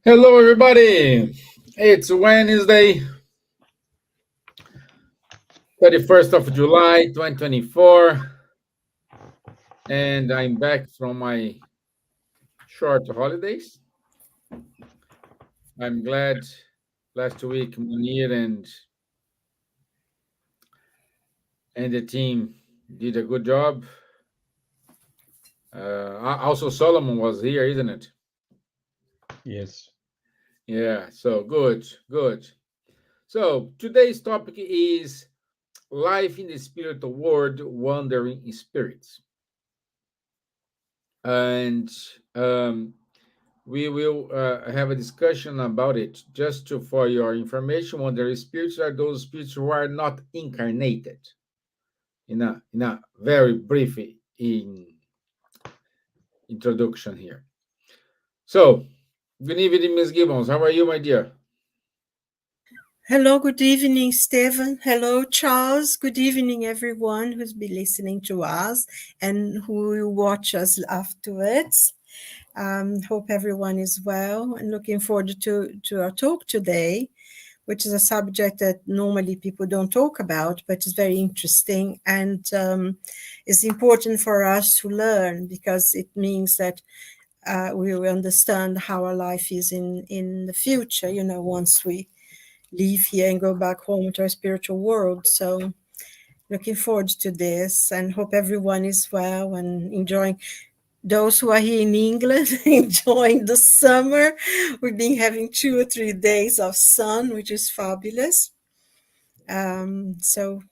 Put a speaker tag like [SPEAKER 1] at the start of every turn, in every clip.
[SPEAKER 1] Hello, everybody. It's Wednesday, 31st of July, 2024, and I'm back from my short holidays. I'm glad last week Munir and the team did a good job. Also, Solomon was here, isn't it?
[SPEAKER 2] Yes.
[SPEAKER 1] Yeah, so good, good. So today's topic is life in the spiritual world, wandering spirits. And we will have a discussion about it. Just for your information, wandering spirits are those spirits who are not incarnated. In a very brief introduction here. So, good evening, Miss Gibbons. How are you, my dear?
[SPEAKER 3] Hello, good evening, Stevan. Hello, Charles. Good evening, everyone who's been listening to us and who will watch us afterwards. Hope everyone is well and looking forward to our talk today, which is a subject that normally people don't talk about, but is very interesting and is important for us to learn because it means that we will understand how our life is in the future, once we leave here and go back home to our spiritual world. So looking forward to this and hope everyone is well and enjoying. Those who are here in England, enjoying the summer. We've been having 2 or 3 days of sun, which is fabulous. So,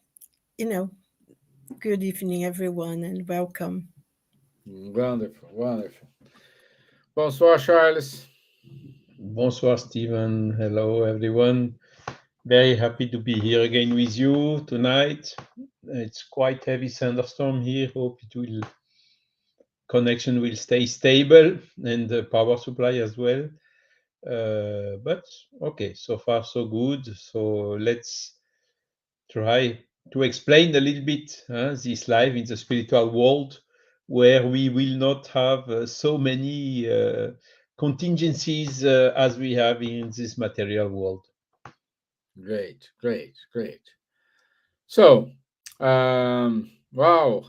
[SPEAKER 3] good evening, everyone, and welcome.
[SPEAKER 1] Wonderful, wonderful. Bonsoir, Charles.
[SPEAKER 2] Bonsoir, Steven. Hello, everyone. Very happy to be here again with you tonight. It's quite heavy thunderstorm here. Hope connection will stay stable and the power supply as well. But okay, so far so good. So let's try to explain a little bit this life in the spiritual world, where we will not have so many contingencies as we have in this material world.
[SPEAKER 1] Great, great, great. So, wow,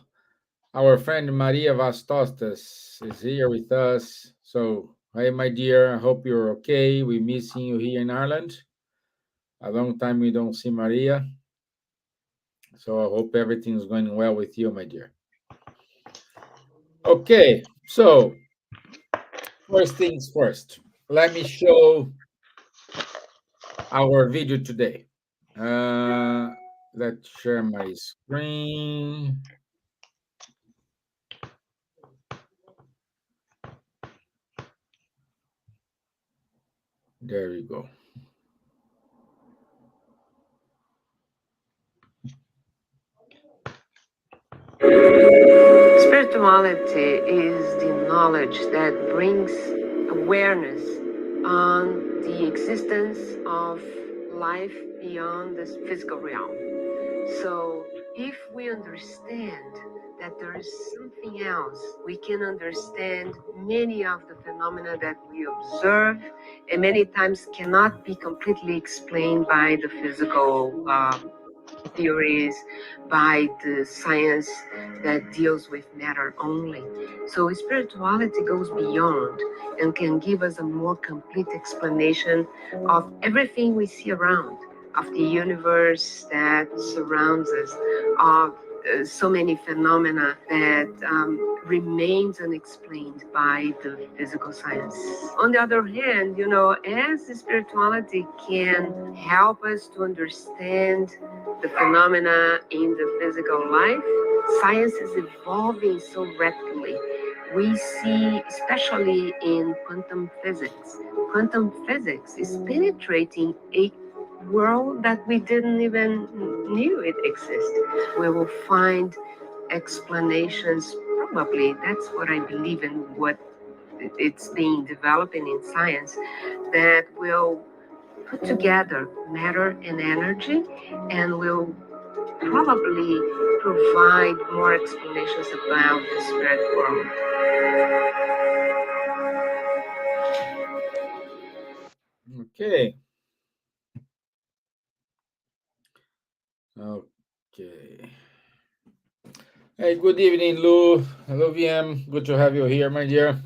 [SPEAKER 1] our friend Maria Vastostas is here with us. So, hi, my dear. I hope you're okay. We're missing you here in Ireland. A long time we don't see Maria. So, I hope everything's going well with you, my dear. Okay, so first things first. Let me show our video today. Let's share my screen. There we go.
[SPEAKER 4] Spirituality is the knowledge that brings awareness on the existence of life beyond this physical realm. So, if we understand that there is something else, we can understand many of the phenomena that we observe and many times cannot be completely explained by the physical theories, by the science that deals with matter only. So spirituality goes beyond and can give us a more complete explanation of everything we see around, of the universe that surrounds us, of so many phenomena that remains unexplained by the physical science. On the other hand, as spirituality can help us to understand the phenomena in the physical life, science is evolving so rapidly. We see, especially in quantum physics is penetrating a world that we didn't even knew it existed. We will find explanations, probably, that's what I believe in, what it's being developing in science, that will put together matter and energy and will probably provide more explanations about the spirit world.
[SPEAKER 1] Okay. Okay. Hey, good evening, Lou. Hello, VM. Good to have you here, my dear.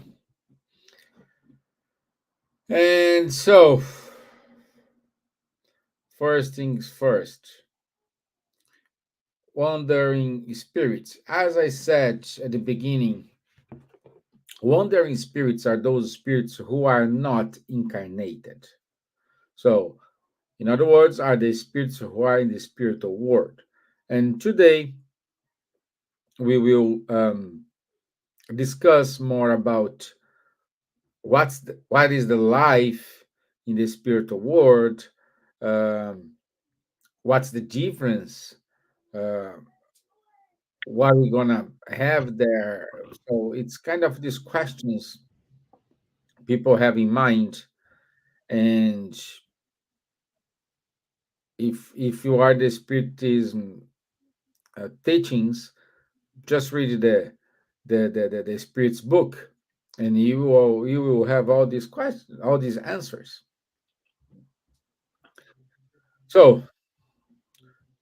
[SPEAKER 1] And so, first things first, wandering spirits. As I said at the beginning, wandering spirits are those spirits who are not incarnated. So, in other words, are the spirits who are in the spiritual world. And today we will discuss more about what is the life in the spiritual world, um, what's the difference, uh, what we're gonna have there. So it's kind of these questions people have in mind, and if you are the spiritism teachings, just read the spirit's book, and you will have all these questions, all these answers. So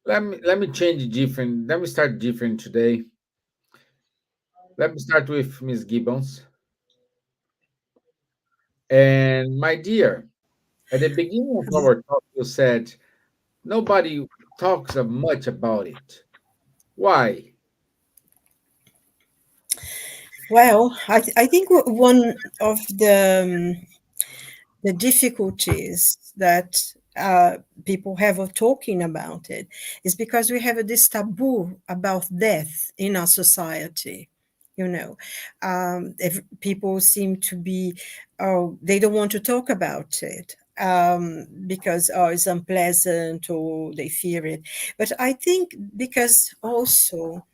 [SPEAKER 1] let me change different. Let me start different today. Let me start with Miss Gibbons. And my dear, at the beginning of our talk, you said nobody talks much about it. Why?
[SPEAKER 3] Well, I think one of the difficulties that people have of talking about it is because we have this taboo about death in our society. You know, if people seem to be, oh, they don't want to talk about it because oh, it's unpleasant or they fear it. But I think because also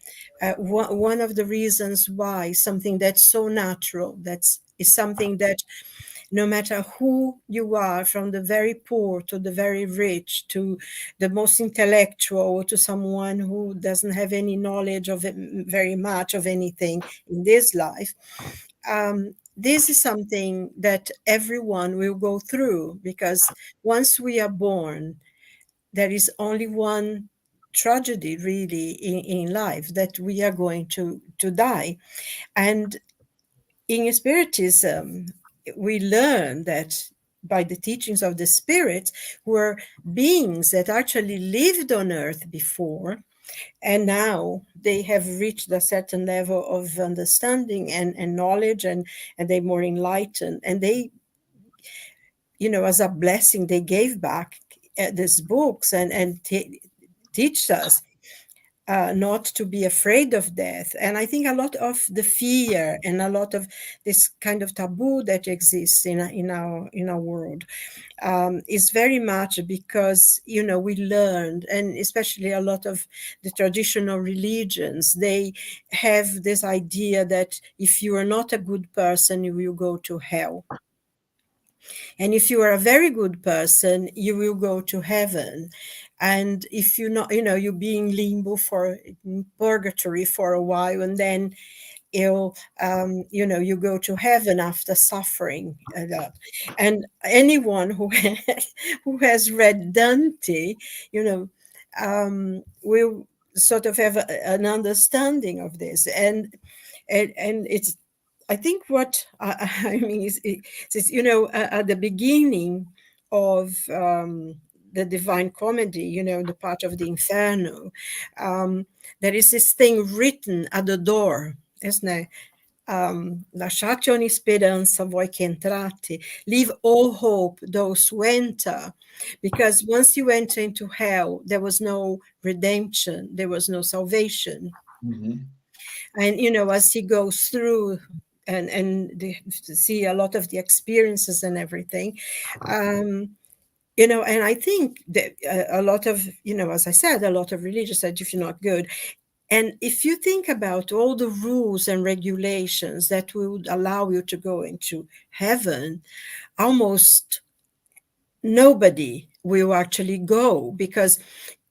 [SPEAKER 3] one of the reasons why something that's so natural, that's is something that no matter who you are, from the very poor to the very rich, to the most intellectual, to someone who doesn't have any knowledge of it, very much of anything in this life, this is something that everyone will go through because once we are born, there is only one tragedy really in life, that we are going to die. And in Spiritism, we learn that by the teachings of the spirits were beings that actually lived on earth before, and now they have reached a certain level of understanding and knowledge, and they're more enlightened, and they, you know, as a blessing, they gave back these books and teach us not to be afraid of death. And I think a lot of the fear and a lot of this kind of taboo that exists in our world is very much because, you know, we learned, and especially a lot of the traditional religions, they have this idea that if you are not a good person, you will go to hell. And if you are a very good person, you will go to heaven. And if you're not, you know, you be in limbo for in purgatory for a while, and then you'll, you know, you go to heaven after suffering a lot. And anyone who who has read Dante, you know, will sort of have an understanding of this. And it's, I think what I mean is, you know, at the beginning of the Divine Comedy, you know, the part of the Inferno, there is this thing written at the door, isn't it? Lasciate ogni speranza voi che entrate, leave all hope those who enter, because once you enter into hell, there was no redemption, there was no salvation.
[SPEAKER 1] Mhm.
[SPEAKER 3] And you know, as he goes through to see a lot of the experiences and everything, you know, and I think that a lot of, you know, as I said, a lot of religions said if you're not good, and if you think about all the rules and regulations that would allow you to go into heaven, almost nobody will actually go, because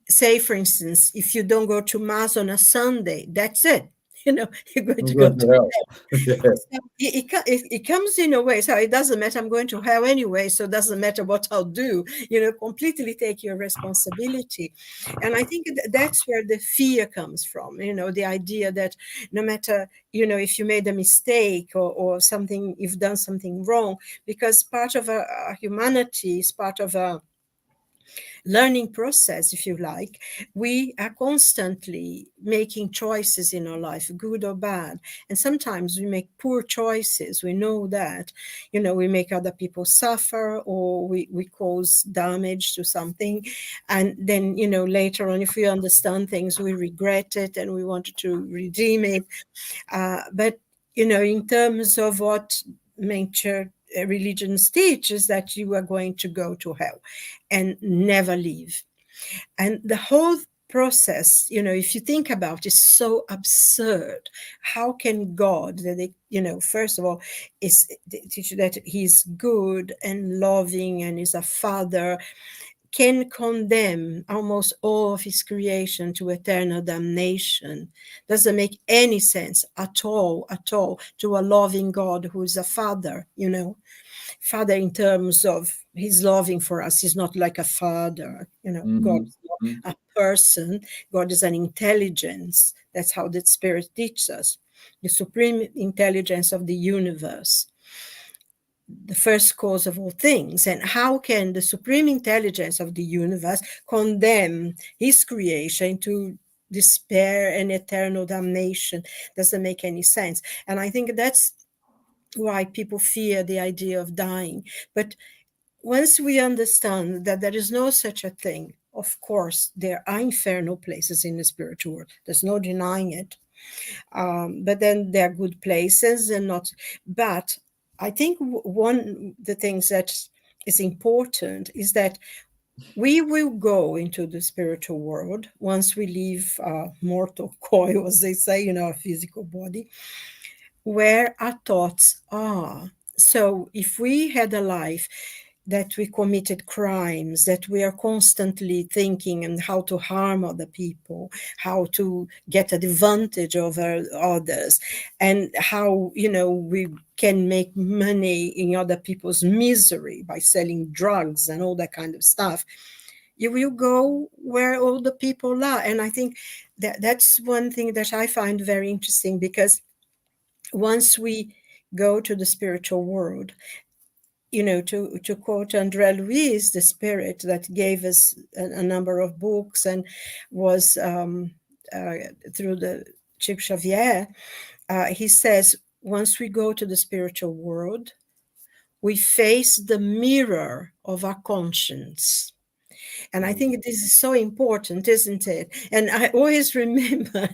[SPEAKER 3] say for instance, if you don't go to mass on a Sunday, that's it, you're going to
[SPEAKER 1] I'm
[SPEAKER 3] go
[SPEAKER 1] going
[SPEAKER 3] to
[SPEAKER 1] to hell. Yeah.
[SPEAKER 3] so it comes in a way, so it doesn't matter, I'm going to hell anyway, so it doesn't matter what I'll do, completely take your responsibility. And I think that's where the fear comes from, the idea that no matter, if you made a mistake or something, you've done something wrong, because part of our humanity is part of a learning process, if you like. We are constantly making choices in our life, good or bad. And sometimes we make poor choices. We know that, we make other people suffer, or we cause damage to something. And then, later on, if we understand things, we regret it and we wanted to redeem it. But, in terms of what nature religions teach, is that you are going to go to hell and never leave. And the whole process, if you think about it, is so absurd. How can God, that first of all, is teach you that he's good and loving and is a father, can condemn almost all of his creation to eternal damnation? Doesn't make any sense at all, to a loving God who is a father, father in terms of he's loving for us. He's not like a father, God is
[SPEAKER 1] Mhm.
[SPEAKER 3] not a person. God is an intelligence. That's how the Spirit teaches us, the supreme intelligence of the universe, the first cause of all things. And how can the supreme intelligence of the universe condemn his creation to despair and eternal damnation? Doesn't make any sense. And I think that's why people fear the idea of dying. But once we understand that there is no such a thing, of course, there are infernal places in the spiritual world. There's no denying it. But then there are good places and not. But I think one of the things that is important is that we will go into the spiritual world once we leave mortal coil, as they say, our physical body, where our thoughts are. So if we had a life that we committed crimes, that we are constantly thinking and how to harm other people, how to get advantage over others, and how, we can make money in other people's misery by selling drugs and all that kind of stuff, you will go where all the people are. And I think that's one thing that I find very interesting, because once we go to the spiritual world, to quote André Luiz, the spirit that gave us a number of books and was through the Chico Xavier, he says, once we go to the spiritual world, we face the mirror of our conscience. And I think this is so important, isn't it? And I always remember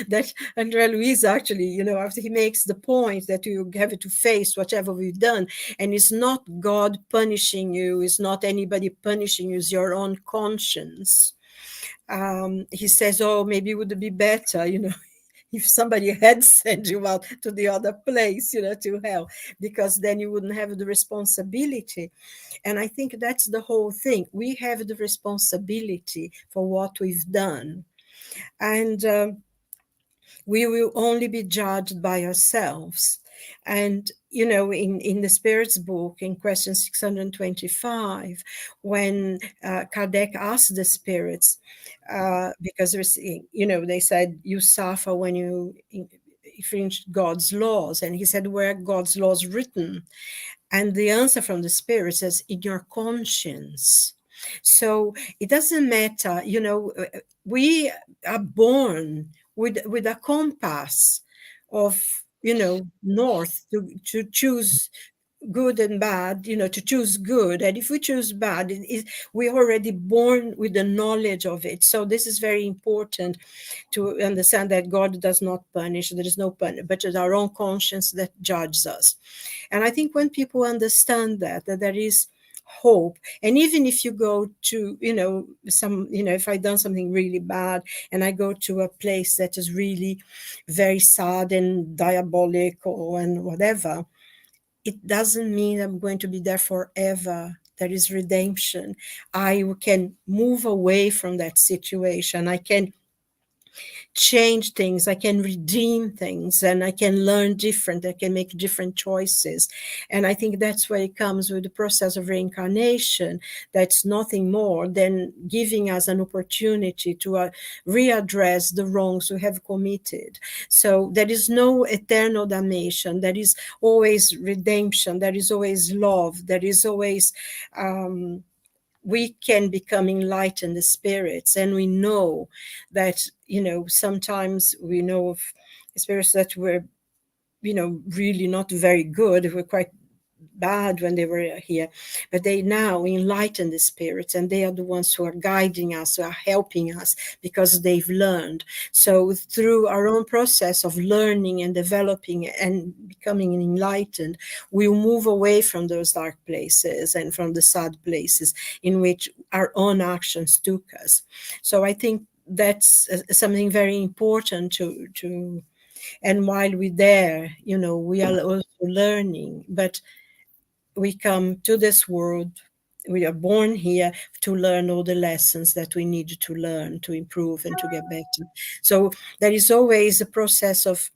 [SPEAKER 3] that André Luiz actually, after he makes the point that you have to face whatever we've done, and it's not God punishing you, it's not anybody punishing you, it's your own conscience. He says, oh, maybe it would be better, if somebody had sent you out to the other place, to hell, because then you wouldn't have the responsibility. And I think that's the whole thing. We have the responsibility for what we've done. And we will only be judged by ourselves. And, in the Spirit's book, in question 625, when Kardec asked the spirits, because they said, you suffer when you infringe God's laws. And he said, where are God's laws written? And the answer from the Spirit says, in your conscience. So it doesn't matter, we are born with a compass of, north to choose good and bad, to choose good. And if we choose bad, we're already born with the knowledge of it. So this is very important to understand, that God does not punish. There is no punishment, but it's our own conscience that judges us. And I think when people understand that there is hope, and even if you go to, if I've done something really bad and I go to a place that is really very sad and diabolical and whatever, it doesn't mean I'm going to be there forever. There is redemption. I can move away from that situation. I can change things, I can redeem things, and I can learn different, I can make different choices. And I think that's where it comes with the process of reincarnation. That's nothing more than giving us an opportunity to readdress the wrongs we have committed. So there is no eternal damnation, there is always redemption, there is always love, there is always we can become enlightened spirits. And we know that, sometimes we know of spirits that were, really not very good, were quite bad when they were here, but they now enlighten the spirits, and they are the ones who are guiding us, who are helping us, because they've learned. So through our own process of learning and developing and becoming enlightened, we'll move away from those dark places and from the sad places in which our own actions took us. So I think that's something very important to and while we're there, we are also learning, but we come to this world, we are born here to learn all the lessons that we need to learn to improve and to get better. So there is always a process of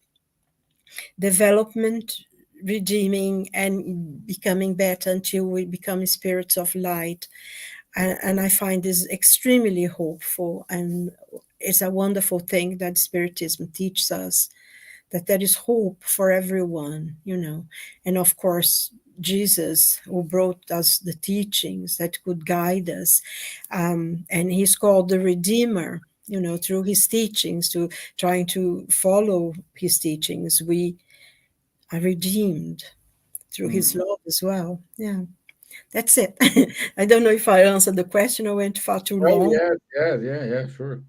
[SPEAKER 3] development, redeeming, and becoming better until we become spirits of light. And I find this extremely hopeful, and it's a wonderful thing that Spiritism teaches us, that there is hope for everyone, and of course, Jesus, who brought us the teachings that could guide us, and he's called the Redeemer, through his teachings, to trying to follow his teachings, we are redeemed through his love as well. Yeah, that's it. I don't know if I answered the question or went far too
[SPEAKER 1] Oh,
[SPEAKER 3] long.
[SPEAKER 1] yeah, sure.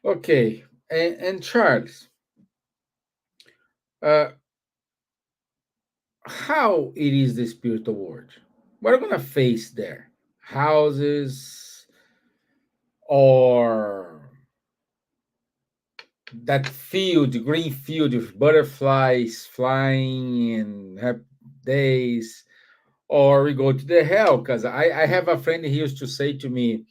[SPEAKER 1] Okay, and Charles, how it is the spiritual world? What are we gonna face there? Houses or that field, green field with butterflies flying and happy days, or we go to the hell? Because I have a friend, he used to say to me,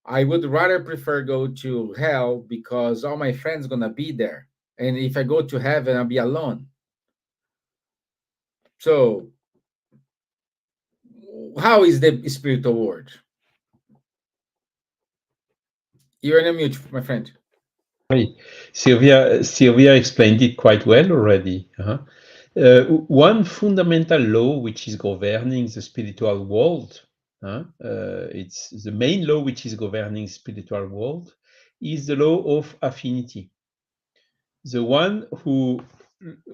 [SPEAKER 1] I would rather prefer go to hell because all my friends gonna be there, and if I go to heaven, I'll be alone. So, how is the spiritual world? You're in a mute, my friend.
[SPEAKER 2] Hey, Silvia explained it quite well already. One fundamental law which is governing the spiritual world, it's the main law which is governing spiritual world, is the law of affinity. The one who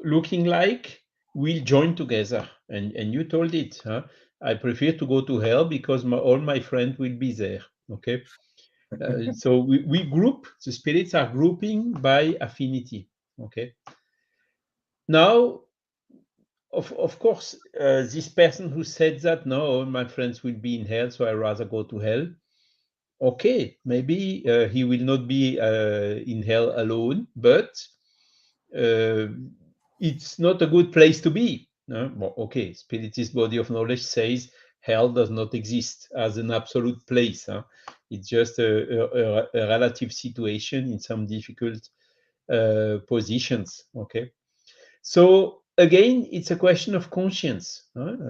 [SPEAKER 2] looking like will join together, and you told it. I prefer to go to hell because all my friends will be there. Okay. So we group, the spirits are grouping by affinity. Okay. Now, of course, this person who said that, no, all my friends will be in hell, so I rather go to hell. Okay, maybe he will not be in hell alone, but it's not a good place to be. Well, okay, Spiritist body of knowledge says hell does not exist as an absolute place. It's just a relative situation in some difficult positions. Okay, so again, it's a question of conscience.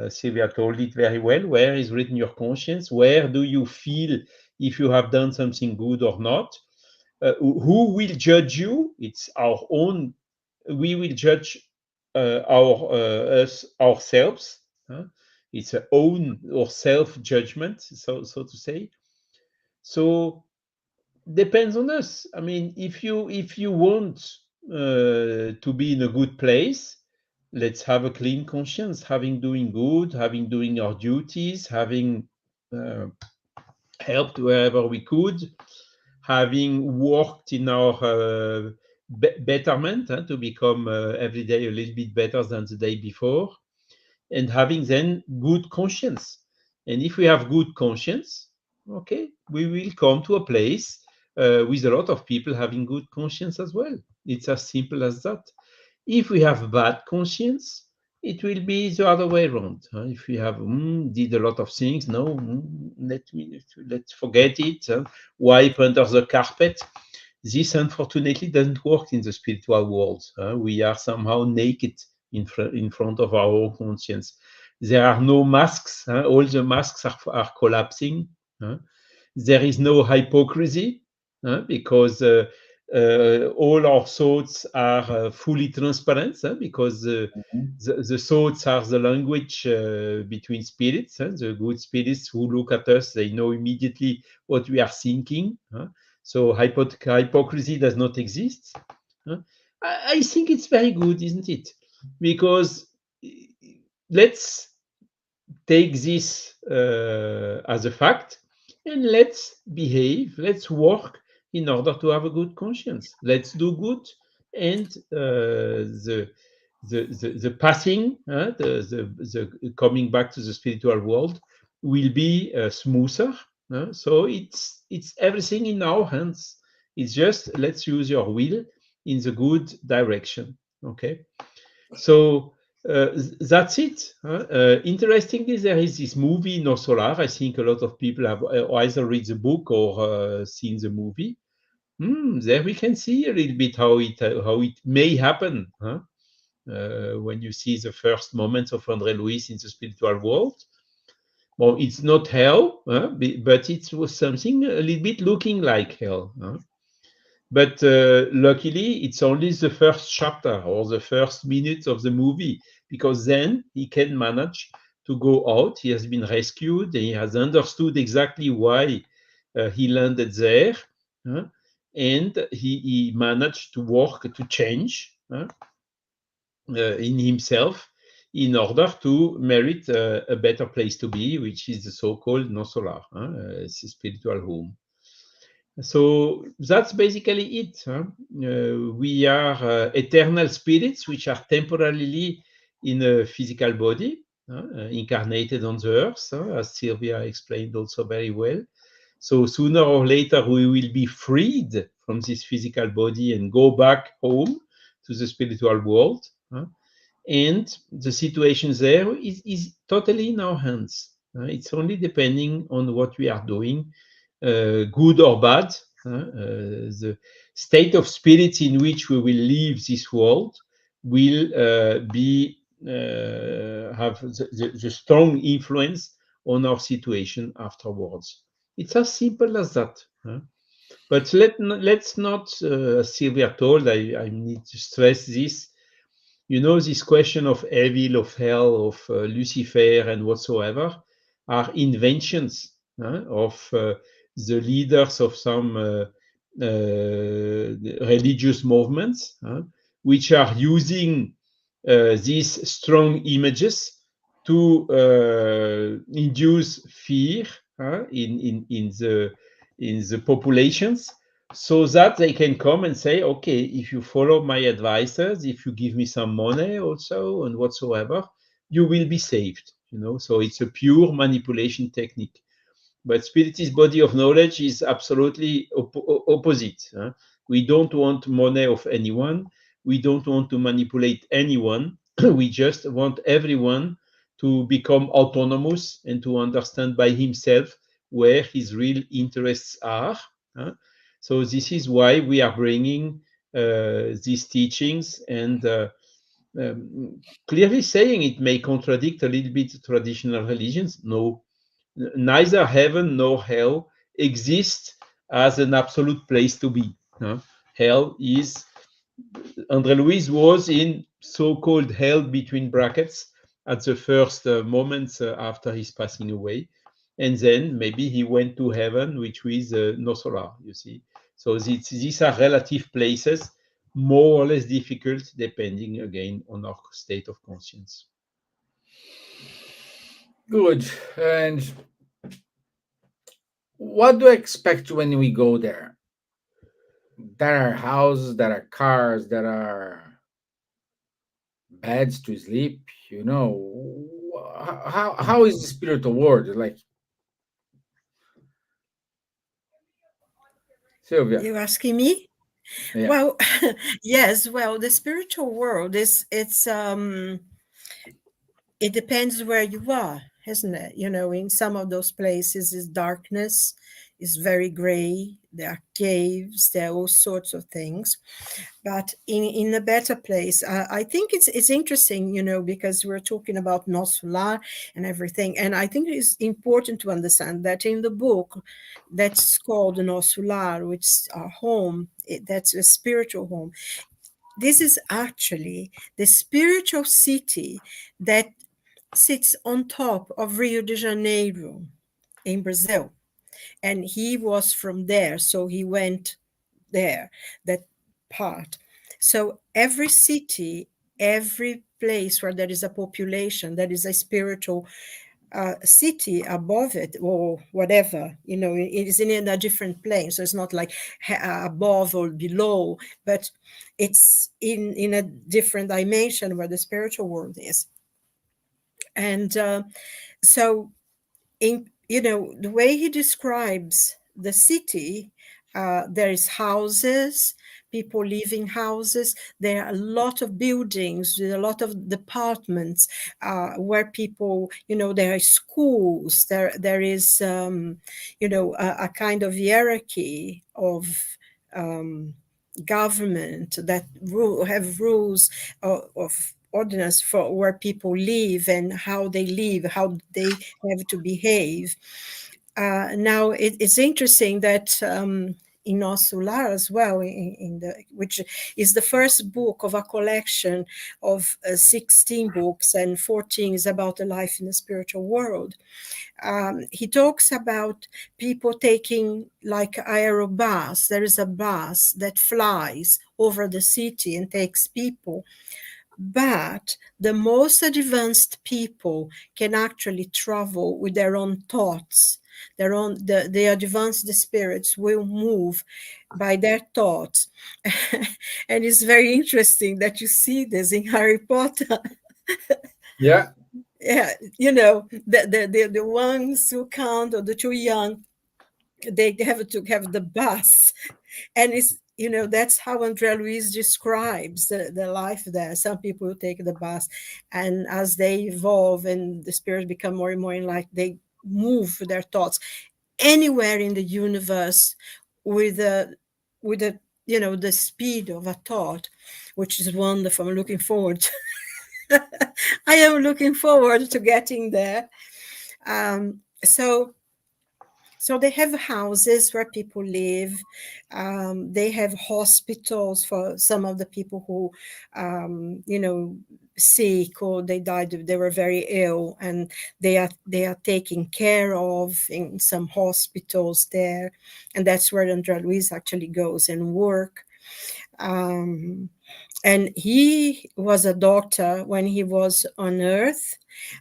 [SPEAKER 2] Silvia told it very well. Where is written your conscience? Where do you feel if you have done something good or not? Who will judge you? It's our own. We will judge us ourselves. It's a own or self judgment, so to say. So depends on us. I mean, if you want to be in a good place, let's have a clean conscience, having doing good, having doing our duties, having helped wherever we could, having worked in our betterment to become every day a little bit better than the day before, and having then good conscience. And if we have good conscience, okay, we will come to a place with a lot of people having good conscience as well. It's as simple as that. If we have bad conscience, it will be the other way around. If we have did a lot of things, no, let's forget it. Wipe under the carpet. This unfortunately doesn't work in the spiritual world. We are somehow naked in front of our own conscience. There are no masks. All the masks are collapsing. There is no hypocrisy, because all our thoughts are fully transparent, because
[SPEAKER 1] Mhm.
[SPEAKER 2] the thoughts are the language between spirits. The good spirits who look at us, they know immediately what we are thinking. So hypocrisy does not exist. I think it's very good, isn't it? Because let's take this as a fact, and let's behave, let's work in order to have a good conscience. Let's do good, and the passing, the coming back to the spiritual world will be smoother. So it's everything in our hands. It's just let's use your will in the good direction. Okay, so that's it. Interestingly, there is this movie No Solar. I think a lot of people have either read the book or seen the movie. There we can see a little bit how it may happen. When you see the first moments of André Louis in the spiritual world. Well, it's not hell, but it was something a little bit looking like hell. But luckily, it's only the first chapter or the first minute of the movie, because then he can manage to go out. He has been rescued. He has understood exactly why he landed there. And he managed to work to change in himself in order to merit a better place to be, which is the so-called no solar, spiritual home. So that's basically it. We are eternal spirits which are temporarily in a physical body, incarnated on the earth, as Silvia explained also very well. So sooner or later, we will be freed from this physical body and go back home to the spiritual world. And the situation there is totally in our hands. It's only depending on what we are doing, good or bad. The state of spirit in which we will leave this world will be have the strong influence on our situation afterwards. It's as simple as that. But let's not, as Sylvia told, I need to stress this. You know, this question of evil, of hell, of Lucifer, and whatsoever are inventions of the leaders of some religious movements, which are using these strong images to induce fear in the populations, so that they can come and say, okay, if you follow my advices, if you give me some money also and whatsoever, you will be saved. So it's a pure manipulation technique. But Spiritist body of knowledge is absolutely opposite. We don't want money of anyone. We don't want to manipulate anyone. We just want everyone to become autonomous and to understand by himself where his real interests are. So this is why we are bringing these teachings, and clearly saying it may contradict a little bit traditional religions. No, neither heaven nor hell exist as an absolute place to be. Hell is, André Louis was in so-called hell between brackets at the first moments after his passing away. And then maybe he went to heaven, which is no solar, you see. So these are relative places, more or less difficult, depending again on our state of conscience.
[SPEAKER 1] Good. And what do I expect when we go there? There are houses, there are cars, there are beds to sleep. How is the spiritual world? Like, Sylvia.
[SPEAKER 3] You're asking me?
[SPEAKER 1] Yeah.
[SPEAKER 3] Well, yes. Well, the spiritual world it depends where you are, isn't it? In some of those places is darkness, is very gray. there are caves, there are all sorts of things. But in a better place, I think it's interesting, because we're talking about Nosso Lar and everything. And I think it's important to understand that in the book that's called Nosso Lar, which is our home, that's a spiritual home. This is actually the spiritual city that sits on top of Rio de Janeiro in Brazil. And he was from there, so he went there, that part. So every city, every place where there is a population, there is a spiritual city above it or whatever, it is in a different plane. So it's not like above or below, but it's in a different dimension where the spiritual world is. And so the way he describes the city, there is houses, people live in houses. There are a lot of buildings, a lot of departments where people, there are schools. There is, a kind of hierarchy of government that have rules of ordinance for where people live and how they live, how they have to behave. Now it's interesting that in Nosso Lar as well, which is the first book of a collection of 16 books, and 14 is about the life in the spiritual world. He talks about people taking like aerobus. There is a bus that flies over the city and takes people. But the most advanced people can actually travel with their own thoughts. The advanced spirits will move by their thoughts. And it's very interesting that you see this in Harry Potter.
[SPEAKER 1] Yeah.
[SPEAKER 3] Yeah, the ones who can't, or the too young, they have to have the bus. And it's, that's how André Luiz describes the life there. Some people take the bus, and as they evolve and the spirits become more and more enlightened, they move their thoughts anywhere in the universe with the the speed of a thought, which is wonderful. I'm looking forward to I am looking forward to getting there. So they have houses where people live. They have hospitals for some of the people who, sick or they died. They were very ill, and they are taken care of in some hospitals there, and that's where André Luiz actually goes and work. And he was a doctor when he was on Earth,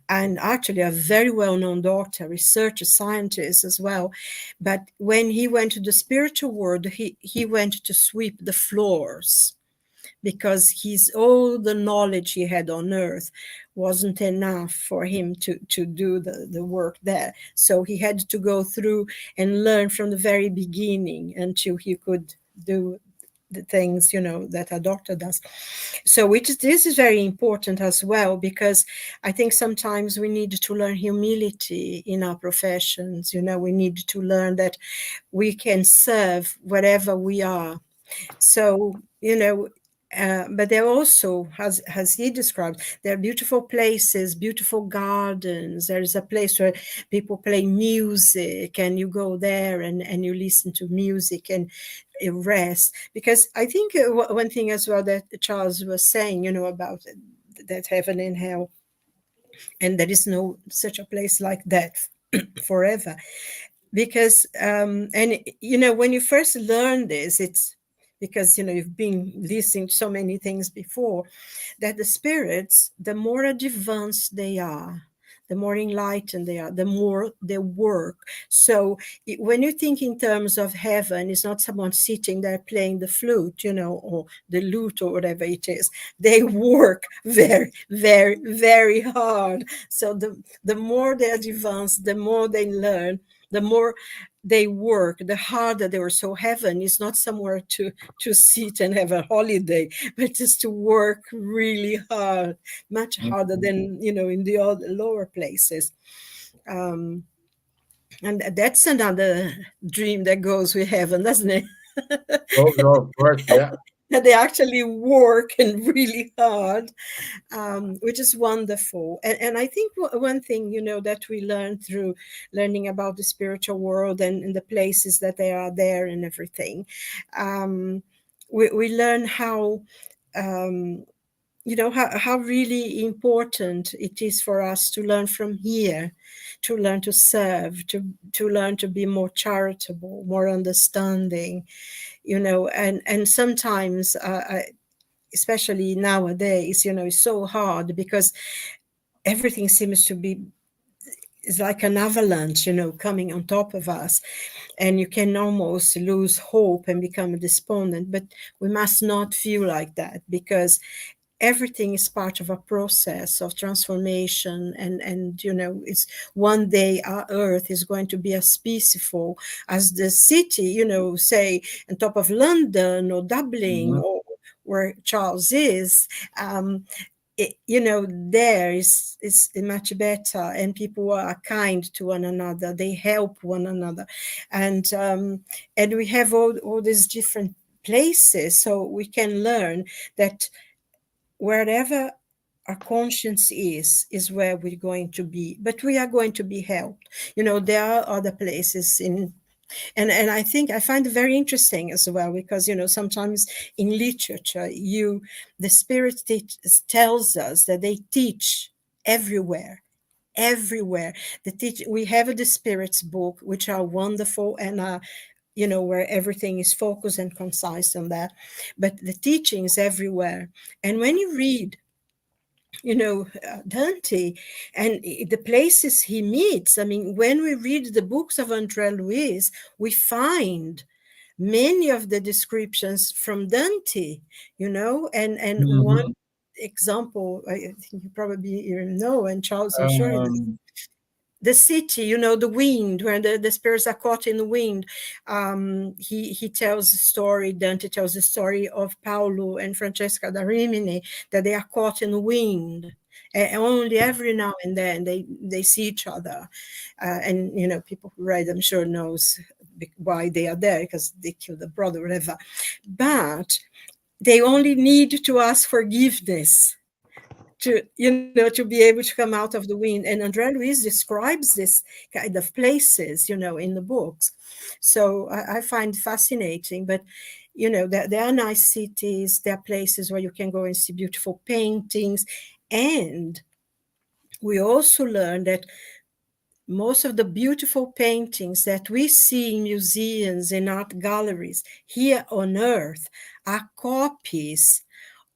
[SPEAKER 3] and actually a very well-known doctor, researcher, scientist as well. But when he went to the spiritual world, he went to sweep the floors, because all the knowledge he had on Earth wasn't enough for him to do the work there. So he had to go through and learn from the very beginning until he could do the things that a doctor does. So this is very important as well, because I think sometimes we need to learn humility in our professions. We need to learn that we can serve wherever we are. So but there also, as he described, there are beautiful places, beautiful gardens. There is a place where people play music, and you go there and you listen to music and rest. Because I think one thing as well that Charles was saying, about that heaven and hell, and there is no such a place like that forever. Because and when you first learn this, it's because you've been listening to so many things before, that the spirits, the more advanced they are, the more enlightened they are, the more they work. So when you think in terms of heaven, it's not someone sitting there playing the flute, or the lute or whatever it is. They work very, very, very hard. So the more they advance, the more they learn, the more they work, the harder they were. So heaven is not somewhere to sit and have a holiday, but just to work really hard, much harder than in the other lower places. And that's another dream that goes with heaven, doesn't it?
[SPEAKER 1] Oh, no, of course, yeah.
[SPEAKER 3] That they actually work and really hard, which is wonderful. And I think one thing, that we learn through learning about the spiritual world and the places that they are there and everything, um, we learn how. Um, how really important it is for us to learn from here, to learn to serve, to learn to be more charitable, more understanding, and sometimes especially nowadays, it's so hard because everything seems to be, it's like an avalanche, coming on top of us, and you can almost lose hope and become despondent. But we must not feel like that, because everything is part of a process of transformation, and it's one day our earth is going to be as peaceful as the city, say on top of London or Dublin,
[SPEAKER 1] Mhm.
[SPEAKER 3] or where Charles is. There is much better, and people are kind to one another, they help one another, and we have all these different places, so we can learn that wherever our conscience is where we're going to be, but we are going to be helped. There are other places and I think I find it very interesting as well, because sometimes in literature, the spirit tells us that they teach everywhere, everywhere. We have the spirits book, which are wonderful, and where everything is focused and concise on that, but the teachings everywhere. And when you read, Dante, and the places he meets, I mean, when we read the books of Andre Luis, we find many of the descriptions from Dante, and one
[SPEAKER 1] Mhm.
[SPEAKER 3] example, I think you probably even know, and Charles, I'm sure,
[SPEAKER 1] Um,
[SPEAKER 3] the city, the wind, when the spirits are caught in the wind. He tells the story, Dante tells the story of Paolo and Francesca da Rimini, that they are caught in the wind. And only every now and then they see each other. And, people who read, I'm sure, knows why they are there, because they killed a brother, whatever. But they only need to ask forgiveness to be able to come out of the wind. And Andrea Luis describes this kind of places, in the books. So I find fascinating. But there are nice cities, there are places where you can go and see beautiful paintings. And we also learn that most of the beautiful paintings that we see in museums and art galleries here on earth are copies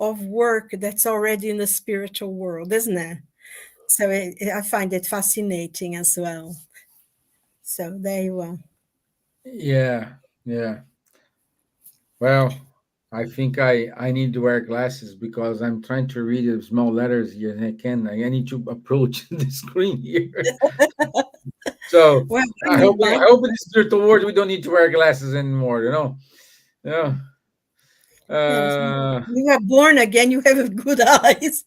[SPEAKER 3] of work that's already in the spiritual world, isn't it? So I find it fascinating as well. So there you are.
[SPEAKER 1] yeah, yeah. Well, I think I need to wear glasses because I'm trying to read the small letters here, and I can. I need to approach the screen here. So
[SPEAKER 3] Well, I
[SPEAKER 1] I
[SPEAKER 3] need
[SPEAKER 1] hope
[SPEAKER 3] mine.
[SPEAKER 1] I hope in the spiritual world we don't need to wear glasses anymore. Yeah.
[SPEAKER 3] Yes.
[SPEAKER 1] Uh,
[SPEAKER 3] You are born again, you have good eyes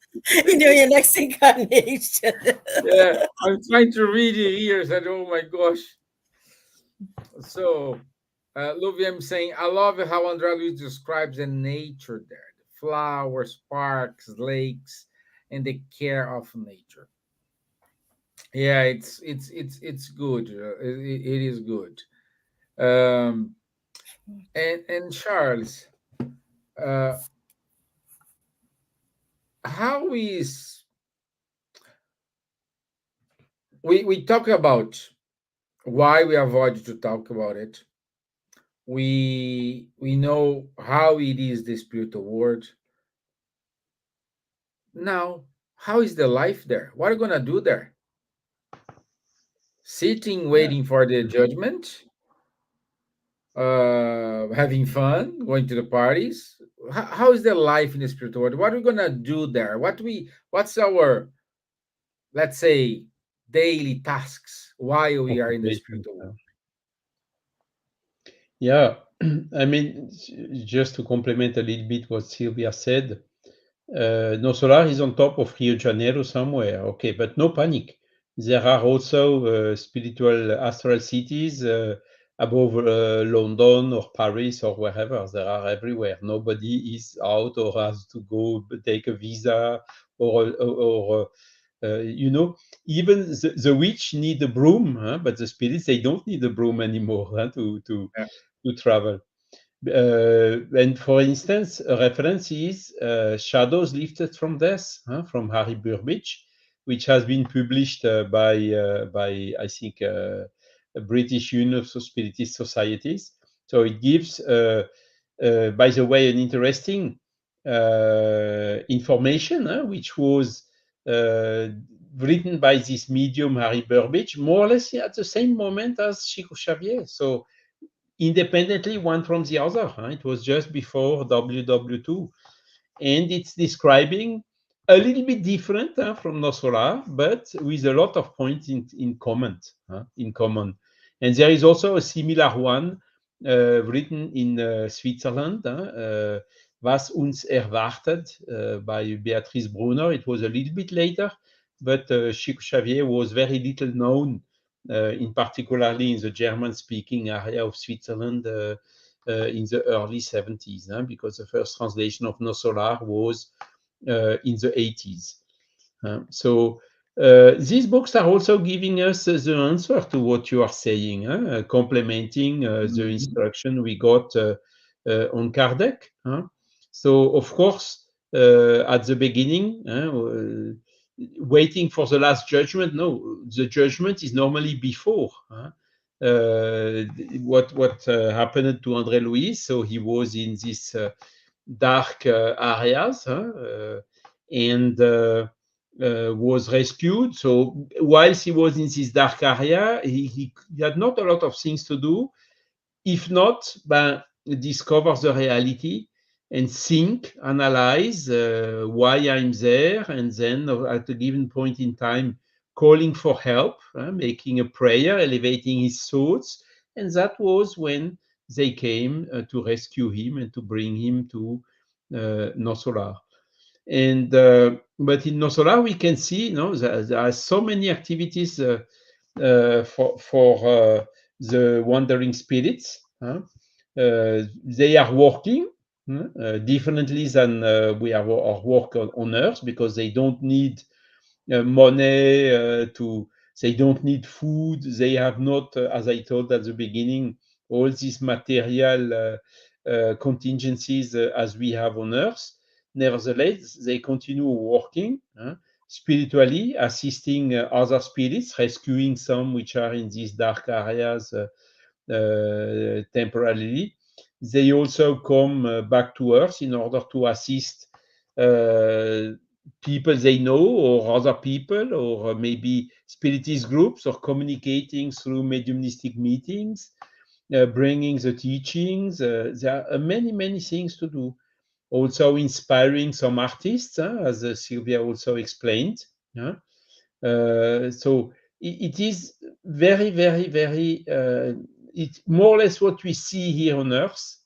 [SPEAKER 3] in your next incarnation.
[SPEAKER 1] yeah. I'm trying to read it here. Said, oh my gosh. So, Luvi, I'm saying I love how Andrea Luiz describes the nature there, the flowers, parks, lakes, and the care of nature. Yeah, it's good. It is good. Um, and Charles, uh, how is we talk about why we avoid to talk about it. We know how it is the spiritual world. Now, how is the life there? What are you gonna do there? Sitting,
[SPEAKER 2] Yeah.
[SPEAKER 1] waiting for the judgment, having fun, going to the parties. How is the life in the spiritual world? What are we gonna do there? What's our, let's say, daily tasks while we are in the
[SPEAKER 2] Occupation.
[SPEAKER 1] spiritual world?
[SPEAKER 2] Yeah. I mean, just to complement a little bit what Silvia said, no, Solar is on top of Rio de Janeiro somewhere. Okay, but no panic. There are also spiritual astral cities above London or Paris or wherever. There are everywhere. Nobody is out or has to go take a visa or you know, even the witch need a broom, huh? But the spirits, they don't need a broom anymore, huh?
[SPEAKER 1] Yeah.
[SPEAKER 2] To travel. And for instance, a reference is Shadows Lifted from Death, huh, from Harry Burbage, which has been published by I think a British Union of Spiritist Societies. So it gives, by the way, an interesting information, huh, which was uh, written by this medium Harry Burbage, more or less at the same moment as Chico Xavier. So independently one from the other. Huh? It was just before WW2. And it's describing a little bit different from No Solar, but with a lot of points in common. In common. And there is also a similar one written in Switzerland, Was uns erwartet, by Beatrice Brunner. It was a little bit later, but Chico Xavier was very little known, in particularly in the German-speaking area of Switzerland in the early 70s, because the first translation of No Solar was in the 80s. So these books are also giving us the answer to what you are saying, complementing the instruction we got on Kardec. So, of course, at the beginning, waiting for the last judgment, no, the judgment is normally before. What happened to André Louis? So he was in this dark areas and was rescued. So whilst he was in this dark area, he had not a lot of things to do. If not, discover the reality and think, analyze why I'm there, and then at a given point in time, calling for help, making a prayer, elevating his thoughts. And that was when they came to rescue him and to bring him to No Solar. And but in No Solar, we can see, there are so many activities for the wandering spirits. They are working differently than we are our work on Earth, because they don't need money to. They don't need food. They have not, as I told at the beginning, all these material contingencies as we have on Earth. Nevertheless, they continue working spiritually, assisting other spirits, rescuing some which are in these dark areas temporarily. They also come back to Earth in order to assist people they know, or other people, or maybe spiritist groups, or communicating through mediumistic meetings, bringing the teachings. There are many, many things to do. Also inspiring some artists, as Silvia also explained. So it is very, very, very, it's more or less what we see here on Earth,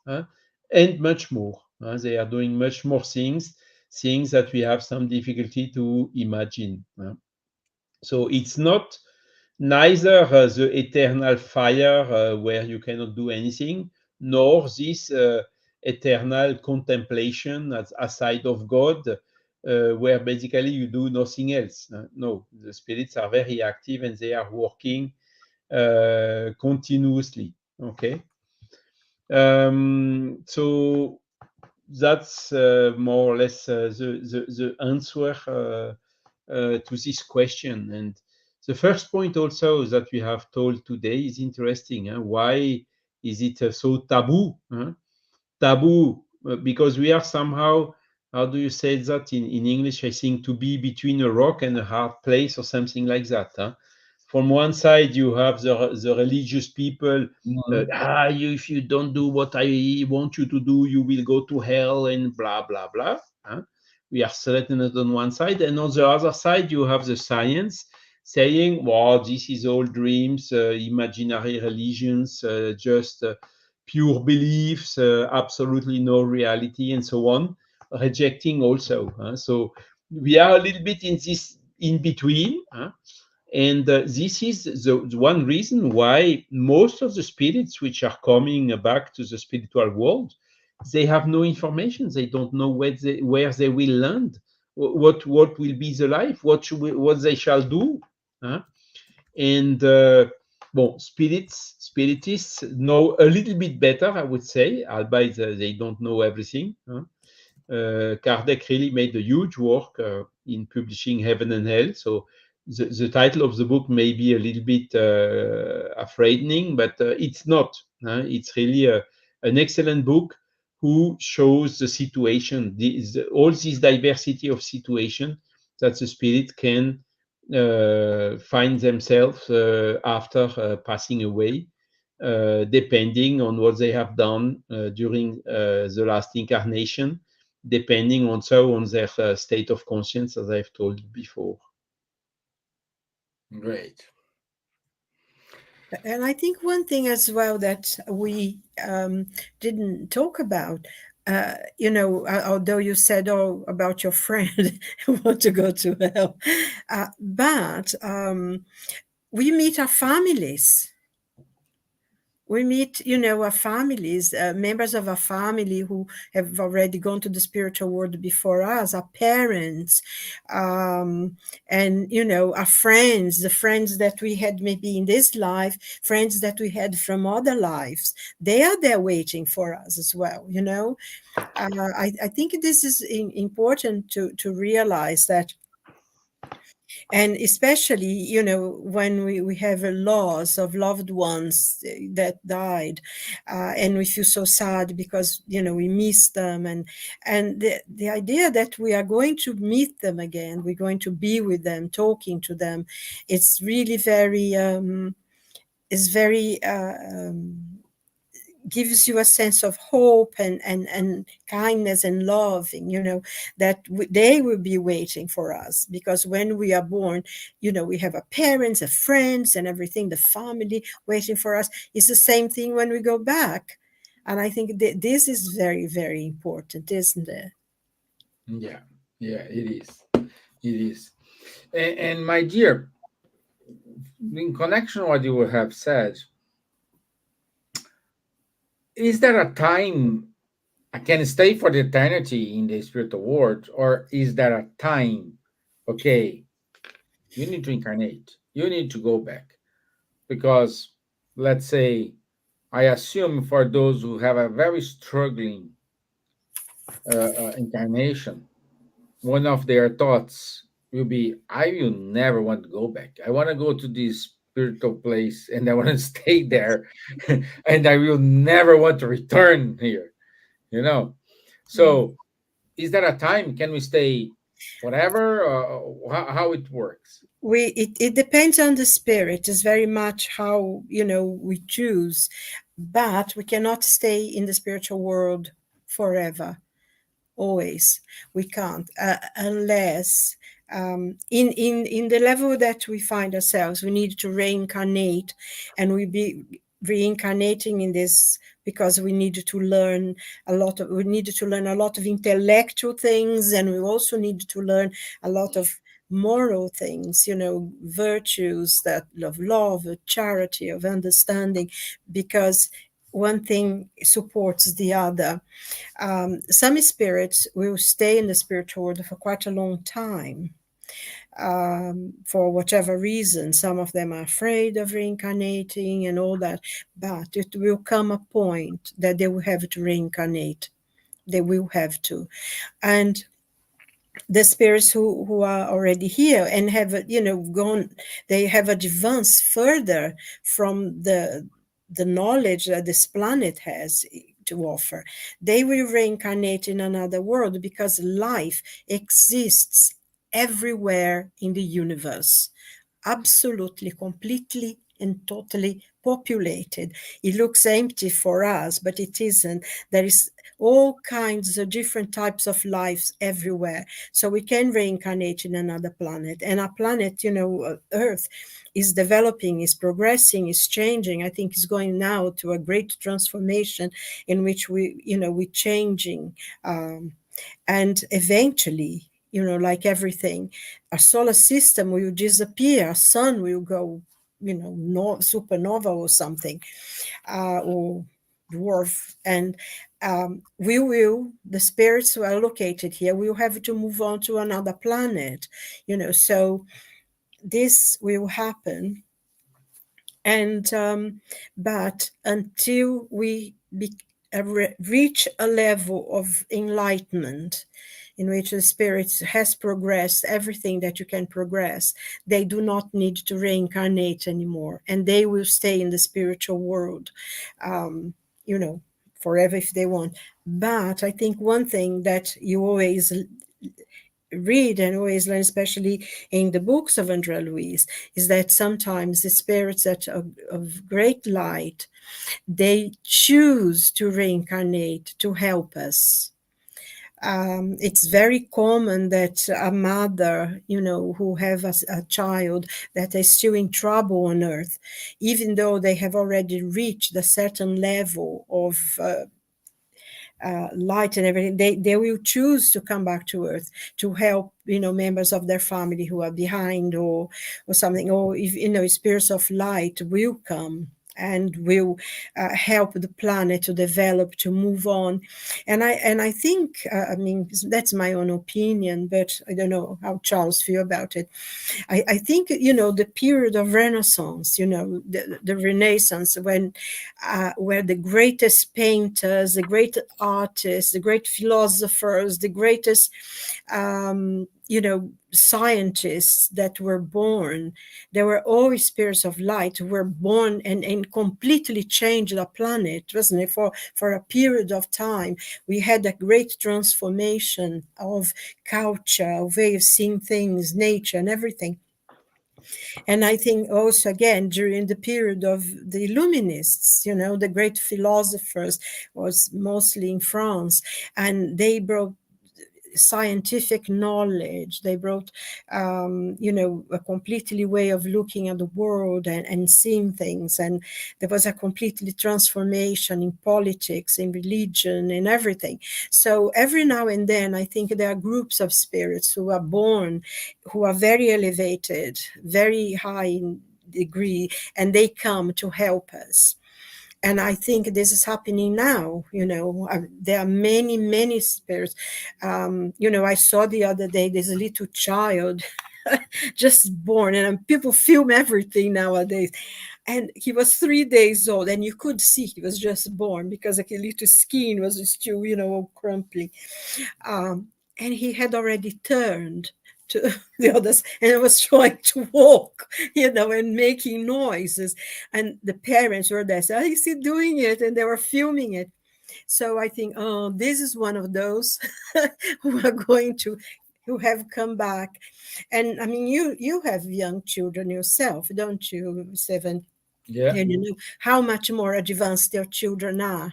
[SPEAKER 2] and much more. They are doing much more things that we have some difficulty to imagine. So it's not neither the eternal fire where you cannot do anything, nor this eternal contemplation aside of God, where basically you do nothing else. No, the spirits are very active and they are working continuously. Okay. So that's more or less the answer to this question. And the first point also that we have told today is interesting. Why is it so taboo? Taboo, because we are somehow, how do you say that in English? I think to be between a rock and a hard place, or something like that. From one side, you have the religious people. If you don't do what I want you to do, you will go to hell, and blah, blah, blah. We are threatened on one side. And on the other side, you have the science saying, well, this is all dreams, imaginary religions, just pure beliefs, absolutely no reality, and so on, rejecting also. So we are a little bit in this in between. And this is the one reason why most of the spirits which are coming back to the spiritual world, they have no information. They don't know where they will land, what will be the life, what they shall do. Huh? And well, spiritists know a little bit better, I would say, albeit they don't know everything. Huh? Kardec really made a huge work in publishing Heaven and Hell. So the title of the book may be a little bit frightening, but it's not. It's really an excellent book who shows the situation, all this diversity of situation that the spirit can find themselves after passing away, depending on what they have done during the last incarnation, depending also on their state of conscience, as I've told you before.
[SPEAKER 1] Great.
[SPEAKER 3] And I think one thing as well that we didn't talk about, although you said, oh, about your friend who want to go to hell, but we meet our families. We meet, our families, members of our family who have already gone to the spiritual world before us, our parents, and, our friends, the friends that we had maybe in this life, friends that we had from other lives. They are there waiting for us as well, I think this is important to realize that. And especially, when we have a loss of loved ones that died, and we feel so sad because, we miss them. And the idea that we are going to meet them again, we're going to be with them, talking to them, it's really very, gives you a sense of hope and kindness and loving, that they will be waiting for us. Because when we are born, we have our parents, our friends, and everything, the family waiting for us. It's the same thing when we go back. And I think this is very, very important, isn't it?
[SPEAKER 1] Yeah, it is. It is. And my dear, in connection to what you have said, is there a time I can stay for the eternity in the spiritual world, or is there a time, okay, you need to incarnate, you need to go back? Because let's say, I assume for those who have a very struggling incarnation, one of their thoughts will be, I will never want to go back. I want to go to this spiritual place and I want to stay there and I will never want to return here, you know? So, is there a time? Can we stay forever? How it works?
[SPEAKER 3] It depends on the spirit. It's very much how we choose, but we cannot stay in the spiritual world forever. Always, we can't, unless in the level that we find ourselves, we need to reincarnate, and we be reincarnating in this because we need to learn we needed to learn a lot of intellectual things, and we also need to learn a lot of moral things, virtues that of love, of charity, of understanding, because one thing supports the other. Some spirits will stay in the spiritual world for quite a long time, for whatever reason. Some of them are afraid of reincarnating and all that, but it will come a point that they will have to reincarnate. They will have to. And the spirits who are already here and have gone, they have advanced further from the knowledge that this planet has to offer. They will reincarnate in another world because life exists everywhere in the universe, absolutely, completely and totally populated. It looks empty for us, but it isn't. There is all kinds of different types of lives everywhere. So we can reincarnate in another planet. And our planet, Earth, is developing, is progressing, is changing. I think it's going now to a great transformation in which we're changing. And eventually, like everything, a solar system will disappear, a sun will go, no, supernova or something, or dwarf, and the spirits who are located here will have to move on to another planet, so this will happen. And but until we reach a level of enlightenment in which the spirit has progressed everything that you can progress, they do not need to reincarnate anymore, and they will stay in the spiritual world, you know, forever if they want. But I think one thing that you always read and always learn, especially in the books of Andrea Luiz, is that sometimes the spirits that are of great light, they choose to reincarnate to help us. It's very common that a mother, who have a child that is still in trouble on earth, even though they have already reached a certain level of light and everything, they will choose to come back to earth to help members of their family who are behind, or something, or if spirits of light will come and will help the planet to develop, to move on. And I think, that's my own opinion, but I don't know how Charles feel about it. I think, the period of Renaissance, the Renaissance, when where the greatest painters, the great artists, the great philosophers, the greatest, scientists that were born, there were always spirits of light who were born and completely changed the planet, wasn't it? For a period of time, we had a great transformation of culture, a way of seeing things, nature, and everything. And I think also, again, during the period of the Illuminists, the great philosophers was mostly in France, and they brought scientific knowledge. They brought, a completely way of looking at the world and seeing things. And there was a completely transformation in politics, in religion, in everything. So every now and then, I think there are groups of spirits who are born, who are very elevated, very high in degree, and they come to help us. And I think this is happening now. There are many, many spirits. I saw the other day, there's a little child just born, and people film everything nowadays. And he was 3 days old, and you could see he was just born because like a little skin was still, all crumply. And he had already turned to the others and was trying to walk, and making noises. And the parents were there, so is he doing it? And they were filming it. So I think, this is one of those who are who have come back. And you have young children yourself, don't you, Stevan?
[SPEAKER 1] Yeah.
[SPEAKER 3] And you know how much more advanced your children are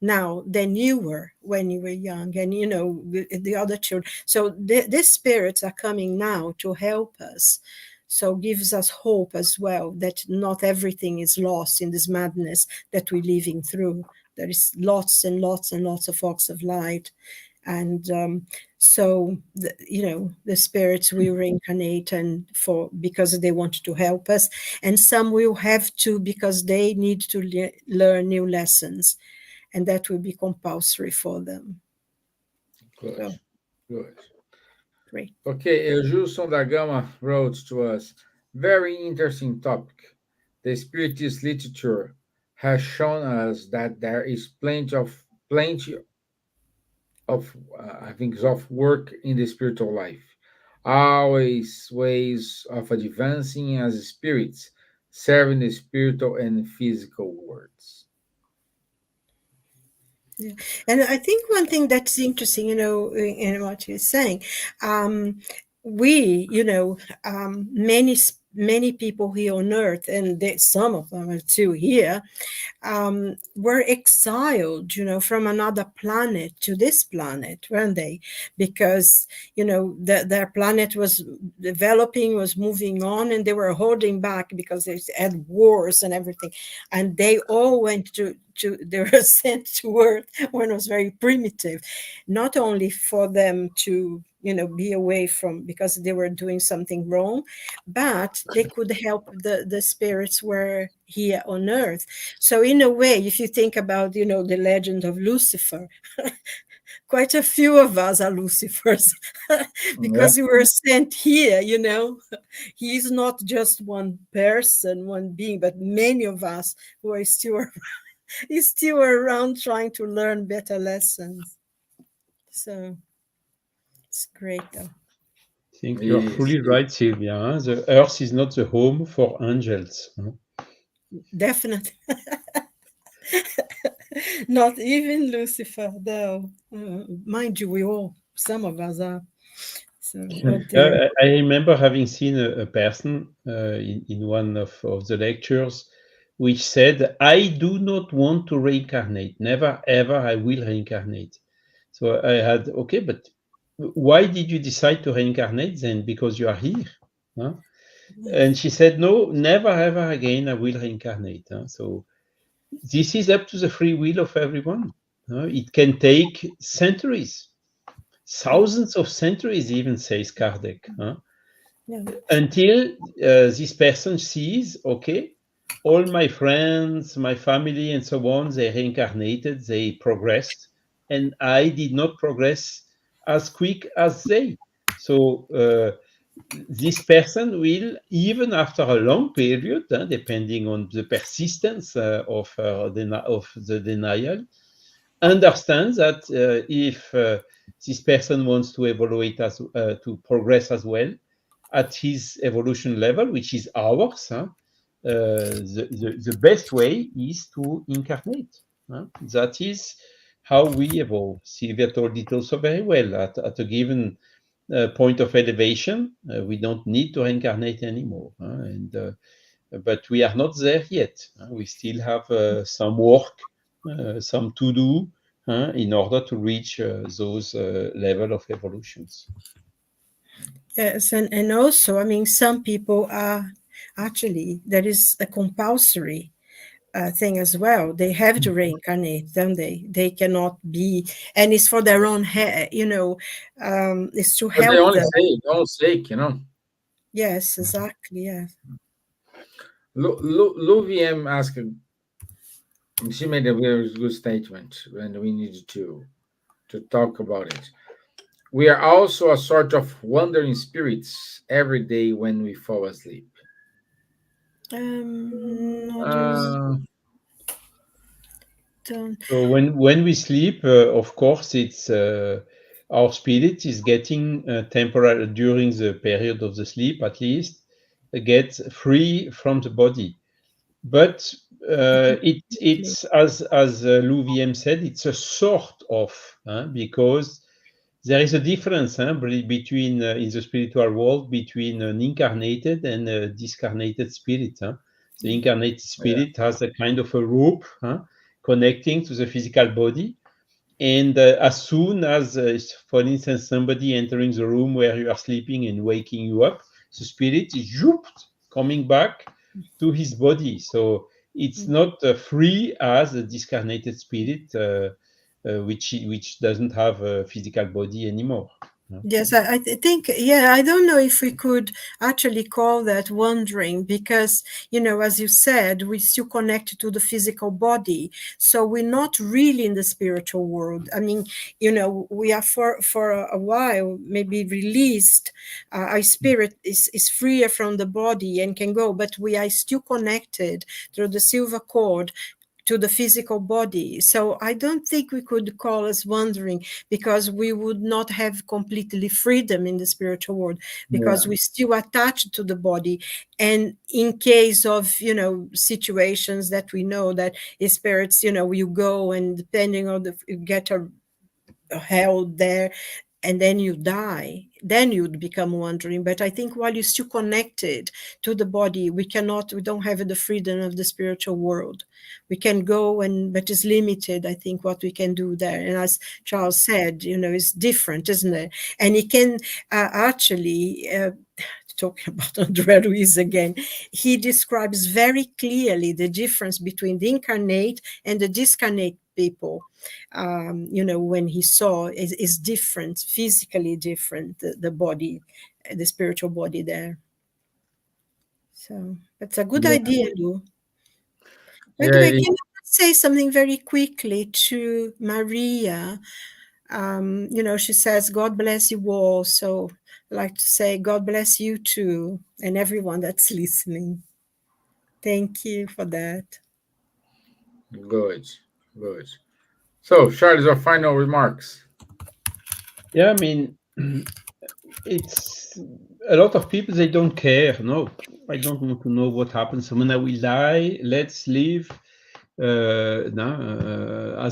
[SPEAKER 3] now than you were when you were young, and the other children. So these spirits are coming now to help us. So gives us hope as well that not everything is lost in this madness that we're living through. There is lots and lots and lots of forks of light. And so the spirits will reincarnate because they want to help us, and some will have to because they need to learn new lessons, and that will be compulsory for them.
[SPEAKER 1] Good.
[SPEAKER 3] So,
[SPEAKER 1] Good.
[SPEAKER 3] great.
[SPEAKER 1] Okay, Gilson da Gama wrote to us, very interesting topic. The Spiritist literature has shown us that there is plenty of I think of work in the spiritual life. Always ways of advancing as spirits, serving the spiritual and physical worlds.
[SPEAKER 3] Yeah. And I think one thing that's interesting, in what you're saying, we, many people here on earth, and some of them are too here, were exiled, from another planet to this planet, weren't they? Because, their planet was developing, was moving on, and they were holding back because they had wars and everything. And they all went they were sent to Earth when it was very primitive, not only for them to, be away from, because they were doing something wrong, but they could help the spirits were here on earth. So in a way, if you think about, the legend of Lucifer, quite a few of us are Lucifers
[SPEAKER 1] Yeah.
[SPEAKER 3] because we were sent here. He's not just one person, one being, but many of us who are still is still around trying to learn better lessons. So it's great, though.
[SPEAKER 2] I think
[SPEAKER 1] It
[SPEAKER 2] you're
[SPEAKER 1] is.
[SPEAKER 2] fully right, Silvia. The Earth is not the home for angels.
[SPEAKER 3] Definitely. Not even Lucifer, though. Mind you, some of us are. So, oh dear.
[SPEAKER 2] I remember having seen a person in one of the lectures which said, I do not want to reincarnate. Never, ever I will reincarnate. So I had, okay, but why did you decide to reincarnate then? Because you are here. Huh? And she said, no, never, ever again I will reincarnate. Huh? So this is up to the free will of everyone. It can take centuries, thousands of centuries, even, says Kardec.
[SPEAKER 3] Yeah.
[SPEAKER 2] Until this person sees, okay, all my friends, my family, and so on, they reincarnated, they progressed, and I did not progress as quick as they. So this person will, even after a long period, depending on the persistence of the denial, understand that if this person wants to evaluate to progress as well, at his evolution level, which is ours, the best way is to incarnate. That is how we evolve. Silvia told it also very well. At a given point of elevation, we don't need to reincarnate anymore. But we are not there yet. We still have some work, some to do in order to reach those level of evolutions.
[SPEAKER 3] Yes, and also, I mean, some people are actually, there is a compulsory thing as well. They have to reincarnate, don't they? They cannot be, and it's for their own, it's to
[SPEAKER 1] For their
[SPEAKER 3] help
[SPEAKER 1] own
[SPEAKER 3] them.
[SPEAKER 1] sake, own sake,
[SPEAKER 3] Yes, exactly. Yes.
[SPEAKER 1] Luviem asked, she made a very good statement, and we need to talk about it. We are also a sort of wandering spirits every day when we fall asleep.
[SPEAKER 3] Not as
[SPEAKER 1] Uh,
[SPEAKER 3] don't.
[SPEAKER 2] So when we sleep, of course, it's our spirit is getting temporary during the period of the sleep, at least, gets free from the body. But it's as Lou VM said, it's a sort of because there is a difference between in the spiritual world between an incarnated and a discarnated spirit. The incarnated
[SPEAKER 1] yeah.
[SPEAKER 2] spirit has a kind of a rope connecting to the physical body. And as soon as, for instance, somebody entering the room where you are sleeping and waking you up, the spirit is coming back to his body. So it's not free as a discarnated spirit, which doesn't have a physical body anymore.
[SPEAKER 3] Yes, I think, yeah, I don't know if we could actually call that wandering because, as you said, we still connected to the physical body. So we're not really in the spiritual world. I mean, we are for a while maybe released. Our spirit is freer from the body and can go, but we are still connected through the silver cord to the physical body. So I don't think we could call us wandering because we would not have completely freedom in the spiritual world because
[SPEAKER 1] Yeah.
[SPEAKER 3] we still attached to the body. And in case of, situations that we know that spirits, you go and depending on you get held there and then you die, then you'd become wandering. But I think while you're still connected to the body, we don't have the freedom of the spiritual world. We can go but it's limited, I think, what we can do there. And as Charles said, it's different, isn't it? And it can actually talking about Andrea Ruiz again, he describes very clearly the difference between the incarnate and the discarnate people, when he saw is different, physically different, the body, the spiritual body there. So it's a good
[SPEAKER 1] Yeah,
[SPEAKER 3] idea, Lou. By the
[SPEAKER 1] yeah,
[SPEAKER 3] way, can I say something very quickly to Maria? She says, God bless you all. So I'd like to say, God bless you too, and everyone that's listening. Thank you for that.
[SPEAKER 1] good, good. So, Charles, our final remarks.
[SPEAKER 2] Yeah, I mean, it's a lot of people, they don't care. No, I don't want to know what happens when I will die. Let's live as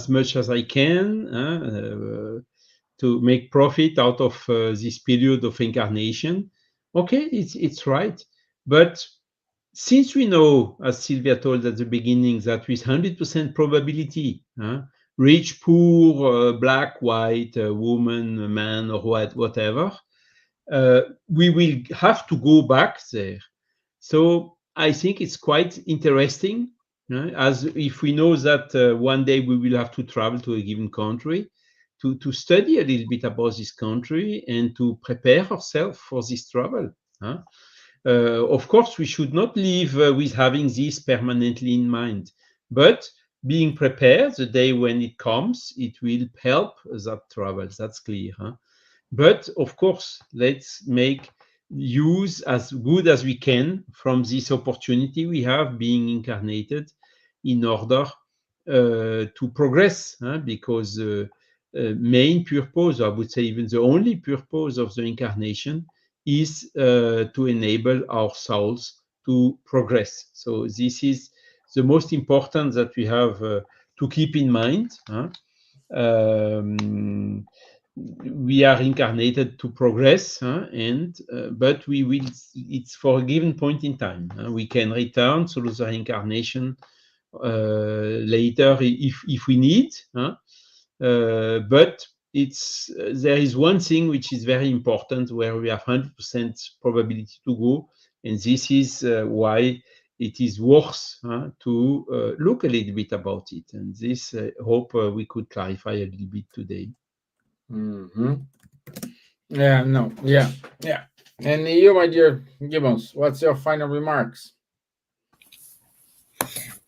[SPEAKER 2] much as I can to make profit out of this period of incarnation. Okay, it's right. But since we know, as Silvia told at the beginning, that with 100% probability, rich, poor, black, white, woman, man, or whatever, we will have to go back there. So I think it's quite interesting, as if we know that one day we will have to travel to a given country, to study a little bit about this country and to prepare ourselves for this travel. Of course, we should not live with having this permanently in mind, but being prepared the day when it comes, it will help that travel. That's clear. But of course, let's make use as good as we can from this opportunity we have being incarnated in order to progress, because main purpose, I would say even the only purpose of the incarnation is to enable our souls to progress. So this is the most important that we have to keep in mind. We are incarnated to progress, but we will. It's for a given point in time. We can return through the reincarnation later if we need. But it's there is one thing which is very important where we have 100% probability to go, and this is why it is worth to look a little bit about it. And this hope we could clarify a little bit today.
[SPEAKER 1] Mm-hmm. Yeah, no, yeah, yeah. And you, my dear Gibbons, what's your final remarks?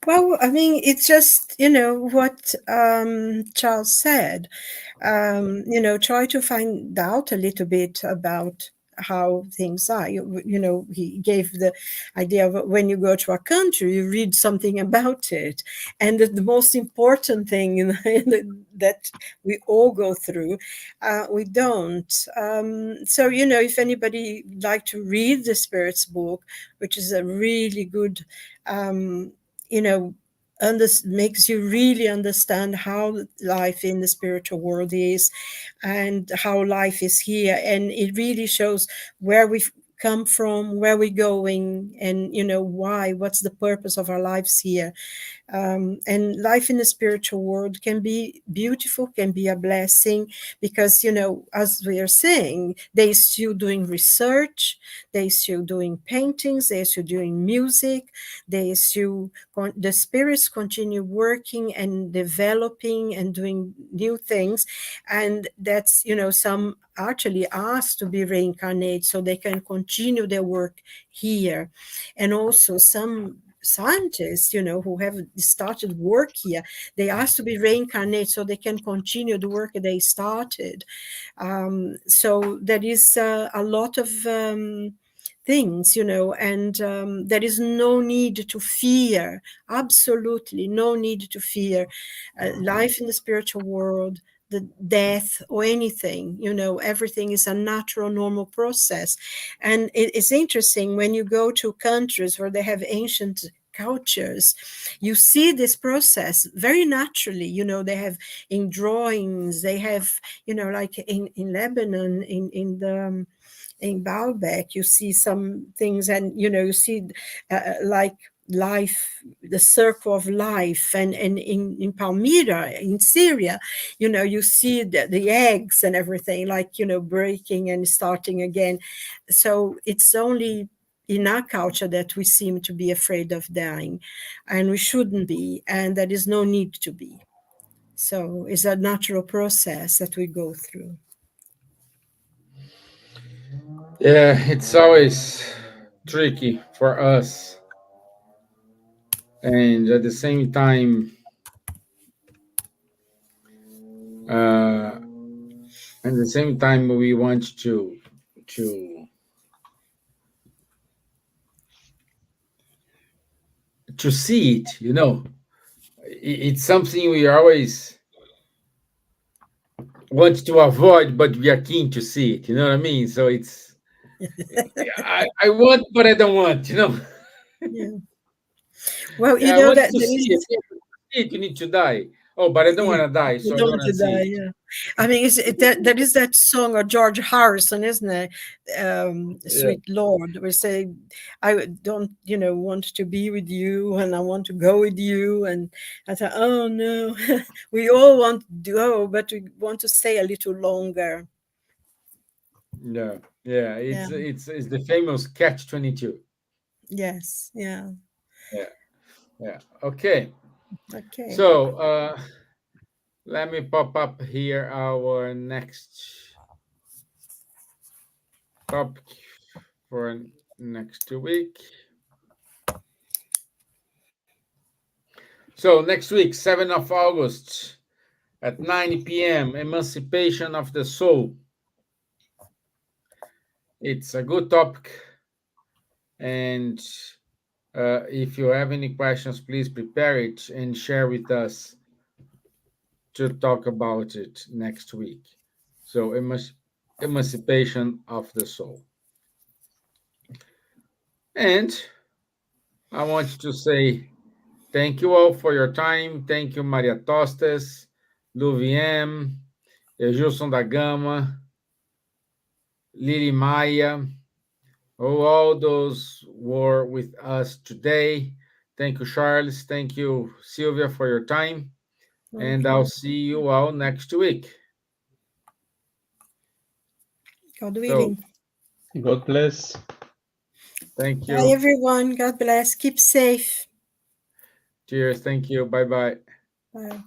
[SPEAKER 3] Well, I mean, it's just, what Charles said. Try to find out a little bit about how things are. He gave the idea of when you go to a country, you read something about it. And the most important thing that we all go through, we don't. So, if anybody would like to read the Spirit's book, which is a really good makes you really understand how life in the spiritual world is and how life is here, and it really shows where we've come from, where we're going, and what's the purpose of our lives here. And life in the spiritual world can be beautiful, can be a blessing, because as we are saying, they're still doing research, they're still doing paintings, they're still doing music, the spirits continue working and developing and doing new things. And that's some actually asked to be reincarnated so they can continue their work here. And also some scientists, who have started work here, they asked to be reincarnated so they can continue the work they started. So there is a lot of things, and there is no need to fear, absolutely no need to fear life in the spiritual world, the death or anything. Everything is a natural, normal process. And it's interesting when you go to countries where they have ancient cultures, you see this process very naturally. They have in drawings, they have, like in Lebanon, in Baalbek, you see some things, and you see like life, the circle of life, and in Palmyra in Syria, you see the eggs and everything, like breaking and starting again. So it's only in our culture that we seem to be afraid of dying, and we shouldn't be, and there is no need to be. So it's a natural process that we go through.
[SPEAKER 1] Yeah, it's always tricky for us, and at the same time, uh, we want to to see it. It's something we always want to avoid, but we are keen to see it. You know what I mean? So it's I want, but I don't want.
[SPEAKER 3] Yeah. Well,
[SPEAKER 1] Yeah, I
[SPEAKER 3] that
[SPEAKER 1] want to
[SPEAKER 3] there
[SPEAKER 1] see it.
[SPEAKER 3] is.
[SPEAKER 1] Yeah, to see it, you need to die. Oh, but I don't
[SPEAKER 3] Yeah,
[SPEAKER 1] want to die,
[SPEAKER 3] you
[SPEAKER 1] so I
[SPEAKER 3] don't
[SPEAKER 1] don't
[SPEAKER 3] want
[SPEAKER 1] want
[SPEAKER 3] to
[SPEAKER 1] to see
[SPEAKER 3] die.
[SPEAKER 1] it.
[SPEAKER 3] Yeah, I mean, there is that song of George Harrison, isn't it?
[SPEAKER 1] Yeah,
[SPEAKER 3] "Sweet Lord," we say, "I don't, want to be with you, and I want to go with you." And I thought, oh no, we all want to go, but we want to stay a little longer.
[SPEAKER 1] yeah, yeah.
[SPEAKER 3] Yeah.
[SPEAKER 1] It's the famous catch-22.
[SPEAKER 3] Yes. Yeah.
[SPEAKER 1] Yeah, yeah. Okay.
[SPEAKER 3] Okay.
[SPEAKER 1] So let me pop up here our next topic for next week. So next week, 7th of August at 9 p.m., Emancipation of the Soul. It's a good topic, and if you have any questions, please prepare it and share with us to talk about it next week. So, emancipation of the soul. And I want to say thank you all for your time. Thank you, Maria Tostes, Luviem, Gilson da Gama, Lili Maia, all those were with us today. Thank you, Charles. Thank you, Silvia, for your time. And I'll
[SPEAKER 3] Okay.
[SPEAKER 1] see you all next week.
[SPEAKER 3] God
[SPEAKER 1] So,
[SPEAKER 3] willing.
[SPEAKER 2] God bless.
[SPEAKER 1] thank
[SPEAKER 3] Bye,
[SPEAKER 1] you.
[SPEAKER 3] everyone. God bless. Keep safe.
[SPEAKER 1] Cheers. Thank you. Bye bye.
[SPEAKER 3] Bye.